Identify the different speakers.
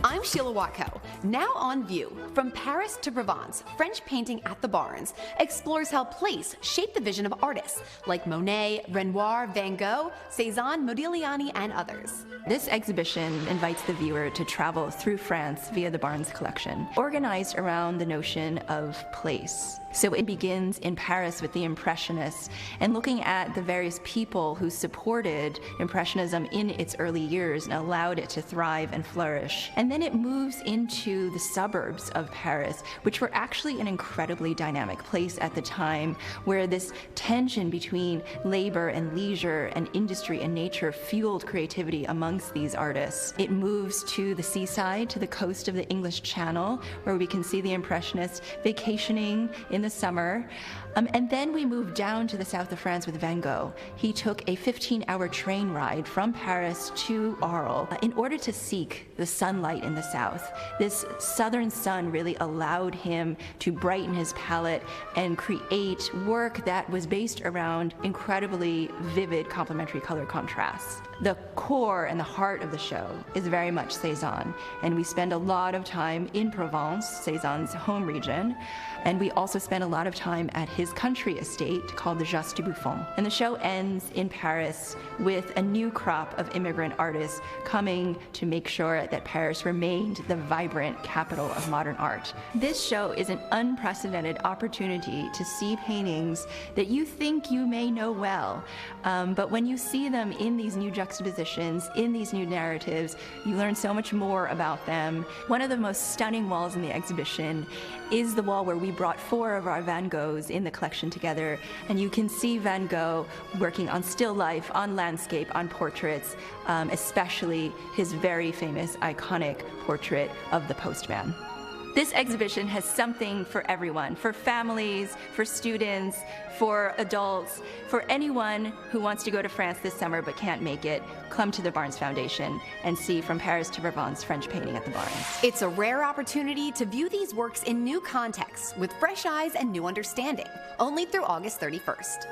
Speaker 1: I'm Sheila Watko. Now on view, from Paris to Provence, French painting at the Barnes explores how place shaped the vision of artists like Monet, Renoir, Van Gogh, Cézanne, Modigliani, and others.
Speaker 2: This exhibition invites the viewer to travel through France via the Barnes collection, organized around the notion of place. So it begins in Paris with the Impressionists and looking at the various people who supported Impressionism in its early years and allowed it to thrive and flourish. And then it moves into the suburbs of Paris, which were actually an incredibly dynamic place at the time, where this tension between labor and leisure and industry and nature fueled creativity amongst these artists. It moves to the seaside, to the coast of the English Channel, where we can see the Impressionists vacationing in the summer. And then we move down to the south of France with Van Gogh. He took a 15-hour train ride from Paris to Arles in order to seek the sunlight in the south. This southern sun really allowed him to brighten his palette and create work that was based around incredibly vivid complementary color contrasts. The core and the heart of the show is very much Cézanne, and we spend a lot of time in Provence, Cézanne's home region, and we also spend a lot of time at his country estate called the Jas du Buffon. And the show ends in Paris with a new crop of immigrant artists coming to make sure that Paris remained the vibrant capital of modern art. This show is an unprecedented opportunity to see paintings that you think you may know well, but when you see them in these new juxtapositions, in these new narratives, you learn so much more about them. One of the most stunning walls in the exhibition is the wall where we brought 4 of our Van Goghs in the collection together, and you can see Van Gogh working on still life, on landscape, on portraits, especially his very famous, iconic portrait of the postman. This exhibition has something for everyone, for families, for students, for adults, for anyone who wants to go to France this summer but can't make it. Come to the Barnes Foundation and see From Paris to Provence French painting at the Barnes.
Speaker 1: It's a rare opportunity to view these works in new contexts with fresh eyes and new understanding, only through August 31st.